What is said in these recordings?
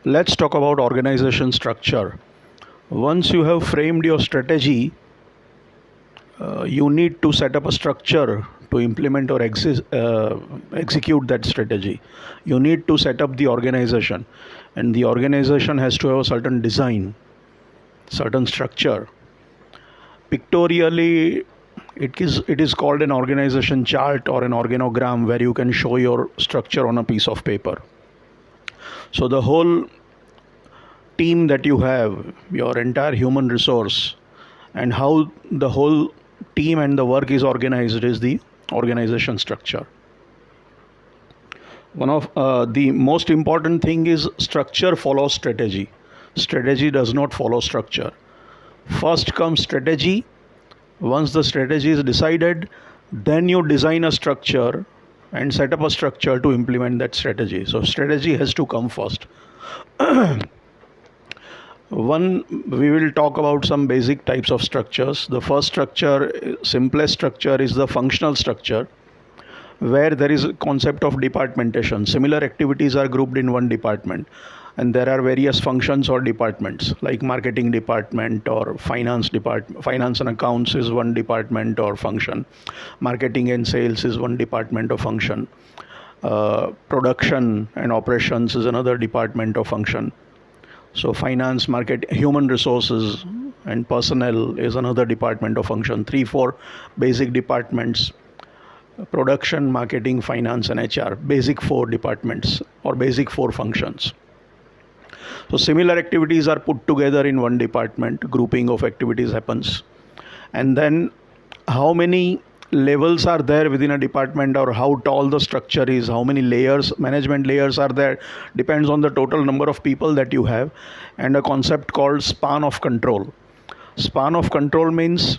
Let's talk about organization structure. Once you have framed your strategy, you need to set up a structure to implement or execute that strategy. You need to set up the organization, and the organization has to have a certain design, certain structure. Pictorially, it is called an organization chart or an organogram where you can show your structure on a piece of paper. So the whole team that you have, your entire human resource, and how the whole team and the work is organized is the organization structure. One of the most important thing is structure follows strategy. Strategy does not follow structure. First comes strategy. Once the strategy is decided, then you design a structure and set up a structure to implement that strategy. So strategy has to come first. We will talk about some basic types of structures. The first structure, simplest structure, is the functional structure, where there is a concept of departmentation. Similar activities are grouped in one department, and there are various functions or departments like marketing department or finance department. Finance and accounts is one department or function. Marketing and sales is one department or function. Production and operations is another department or function. So finance, market, human resources, and personnel is another department or function. 3-4 basic departments: production, marketing, finance, and HR. Basic 4 departments or basic 4 functions. So similar activities are put together in one department. Grouping of activities happens, and then how many levels are there within a department, or how tall the structure is, how many layers, management layers are there, depends on the total number of people that you have, and a concept called span of control. Span of control means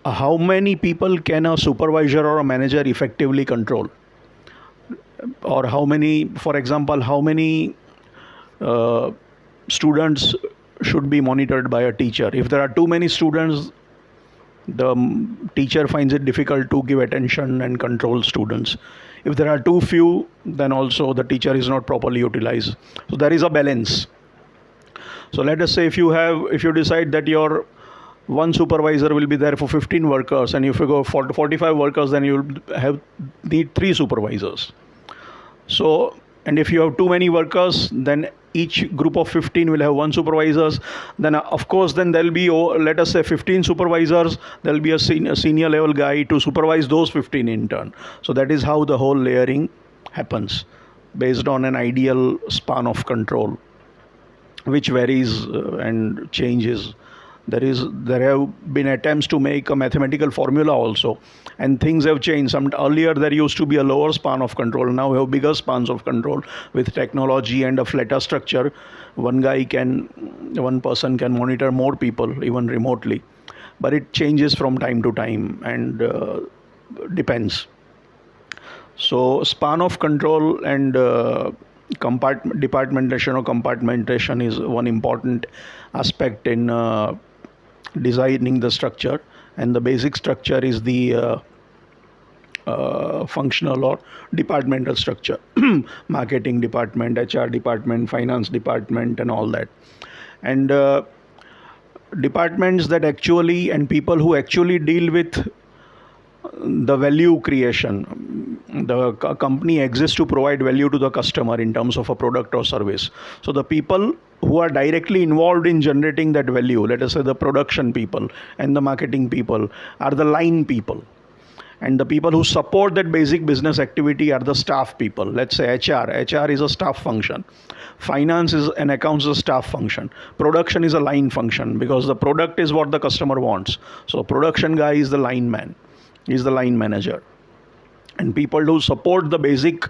how many people can a supervisor or a manager effectively control, or how many, for example, how many students should be monitored by a teacher. If there are too many students, the teacher finds it difficult to give attention and control students. If there are too few, then also the teacher is not properly utilized. So there is a balance. So let us say if you decide that your one supervisor will be there for 15 workers, and if you go for 45 workers, then you will need 3 supervisors. So, and if you have too many workers, then each group of 15 will have 1 supervisors. Then of course, then there will be, let us say 15 supervisors, there will be a senior level guy to supervise those 15 in turn. So that is how the whole layering happens, based on an ideal span of control, which varies and changes. There have been attempts to make a mathematical formula also, and things have changed. Earlier there used to be a lower span of control. Now we have bigger spans of control with technology and a flatter structure. One person can monitor more people, even remotely. But it changes from time to time and depends. So span of control and departmentation or compartmentation is one important aspect in designing the structure. And the basic structure is the functional or departmental structure. Marketing department, HR department, finance department, and all that. And departments that actually, and people who actually deal with the value creation. The company exists to provide value to the customer in terms of a product or service. So the people who are directly involved in generating that value, let us say the production people and the marketing people, are the line people. And the people who support that basic business activity are the staff people. Let's say HR is a staff function. Finance is and accounts is a staff function. Production is a line function, because the product is what the customer wants. So production guy is the line man, is the line manager. And people who support the basic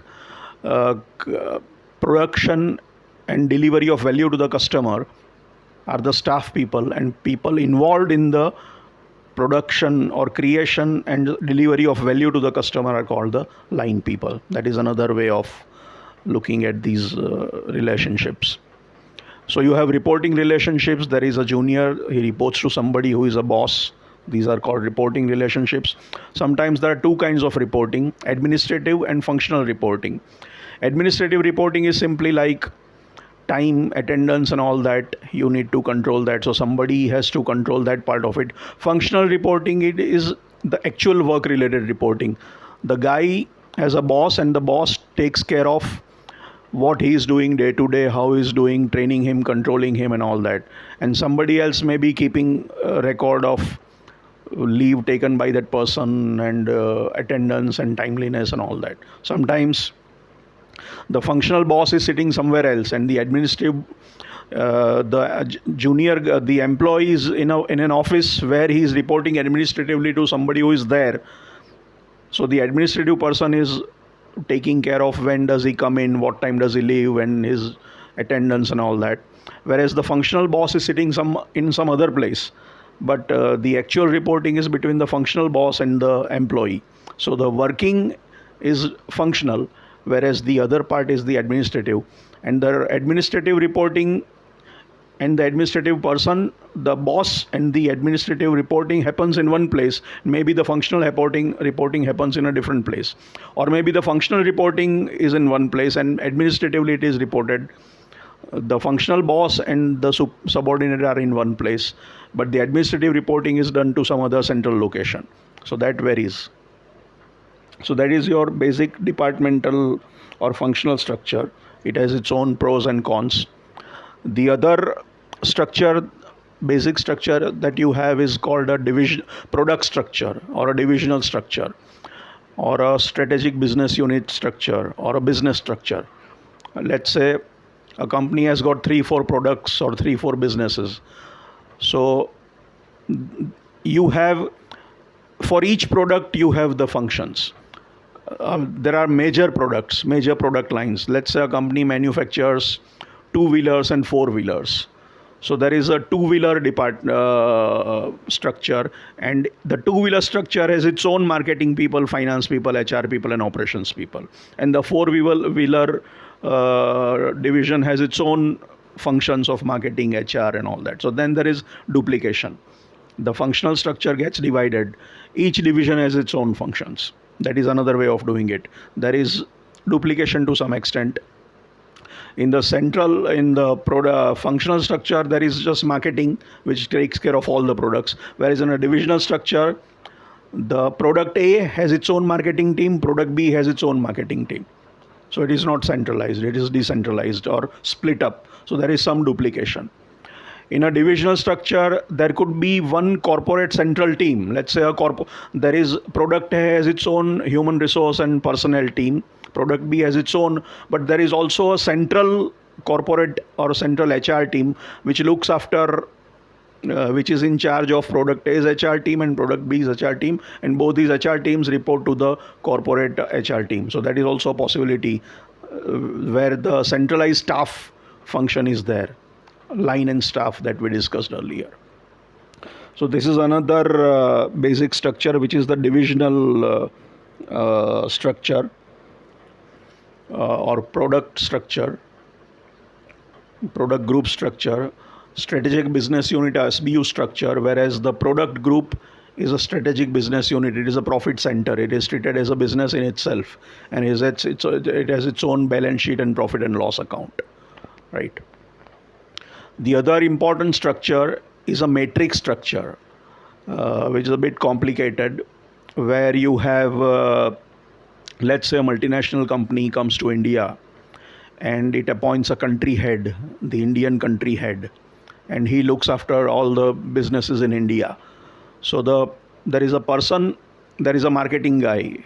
production and delivery of value to the customer are the staff people, and people involved in the production or creation and delivery of value to the customer are called the line people. That is another way of looking at these relationships. So you have reporting relationships. There is a junior, he reports to somebody who is a boss. These are called reporting relationships. Sometimes there are 2 kinds of reporting: administrative and functional reporting. Administrative reporting is simply like time, attendance and all that, you need to control that. So somebody has to control that part of it. Functional reporting, it is the actual work related reporting. The guy has a boss, and the boss takes care of what he is doing day to day, how he is doing, training him, controlling him and all that. And somebody else may be keeping a record of leave taken by that person, and attendance and timeliness and all that. Sometimes the functional boss is sitting somewhere else, and the administrative the employee is in an office where he is reporting administratively to somebody who is there. So the administrative person is taking care of when does he come in, what time does he leave, when his attendance and all that. Whereas the functional boss is sitting in some other place, but the actual reporting is between the functional boss and the employee. So the working is functional, whereas the other part is the administrative. And the administrative reporting and the administrative person, the boss and the administrative reporting happens in one place. Maybe the functional reporting happens in a different place, or maybe the functional reporting is in one place and administratively it is reported. The functional boss and the subordinate are in one place, but the administrative reporting is done to some other central location. So that varies. So that is your basic departmental or functional structure. It has its own pros and cons. The other structure, basic structure that you have is called a product structure, or a divisional structure, or a strategic business unit structure, or a business structure. Let's say a company has got 3-4 products or 3-4 businesses. So you have, for each product you have the functions. There are major product lines. Let's say a company manufactures 2-wheelers and 4-wheelers. So there is a 2-wheeler structure, and the 2-wheeler structure has its own marketing people, finance people, HR people and operations people. And the 4-wheeler division has its own functions of marketing, HR and all that. So then there is duplication. The functional structure gets divided. Each division has its own functions. That is another way of doing it. There is duplication to some extent. In the functional structure, there is just marketing, which takes care of all the products. Whereas in a divisional structure, the product A has its own marketing team, product B has its own marketing team. So it is not centralized, it is decentralized or split up. So there is some duplication. In a divisional structure, there could be one corporate central team. Let's say there is product A has its own human resource and personnel team. Product B has its own, but there is also a central corporate or central HR team which looks after, which is in charge of product A's HR team and product B's HR team, and both these HR teams report to the corporate HR team. So that is also a possibility where the centralized staff function is there, line and staff that we discussed earlier. So this is another basic structure, which is the divisional structure or product structure, product group structure, strategic business unit SBU structure, whereas the product group is a strategic business unit. It is a profit center. It is treated as a business in itself, and it has its own balance sheet and profit and loss account, right? The other important structure is a matrix structure, which is a bit complicated, where you have let's say a multinational company comes to India and it appoints a country head, the Indian country head, and he looks after all the businesses in India. So there is a marketing guy,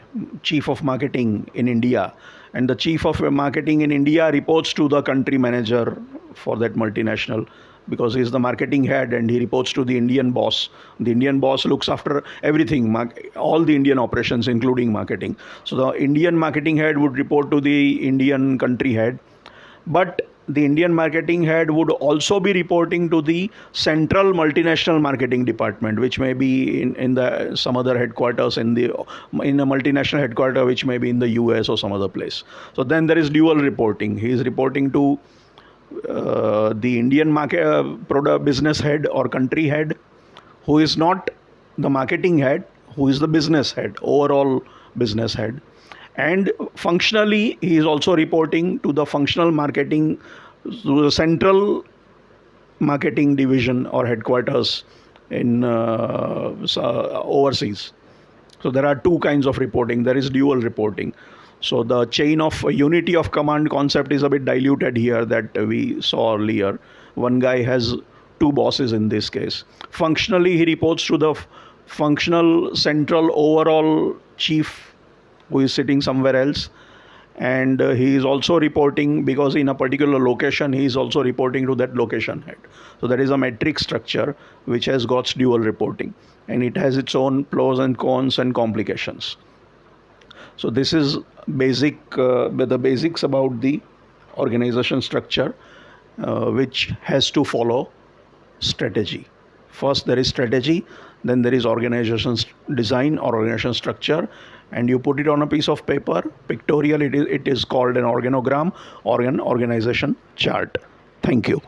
chief of marketing in India, and the chief of marketing in India reports to the country manager for that multinational, because he is the marketing head and he reports to the Indian boss. The Indian boss looks after everything, all the Indian operations, including marketing. So the Indian marketing head would report to the Indian country head, but the Indian marketing head would also be reporting to the central multinational marketing department, which may be in some other headquarters in a multinational headquarter, which may be in the US or some other place. So then there is dual reporting. He is reporting to the Indian product business head or country head, who is not the marketing head, who is the business head, overall business head. And functionally, he is also reporting to the functional marketing So the central marketing division or headquarters in overseas. So there are two kinds of reporting. There is dual reporting. So the chain of unity of command concept is a bit diluted here that we saw earlier. One guy has two bosses in this case. Functionally, he reports to the functional central overall chief who is sitting somewhere else, and he is also reporting, because in a particular location he is also reporting to that location head. So there is a metric structure which has got dual reporting, and it has its own pros and cons and complications. So this is the basics about the organization structure, which has to follow strategy. First there is strategy, then there is organization design or organization structure, and you put it on a piece of paper. Pictorial, it is called an organogram or an organization chart. Thank you.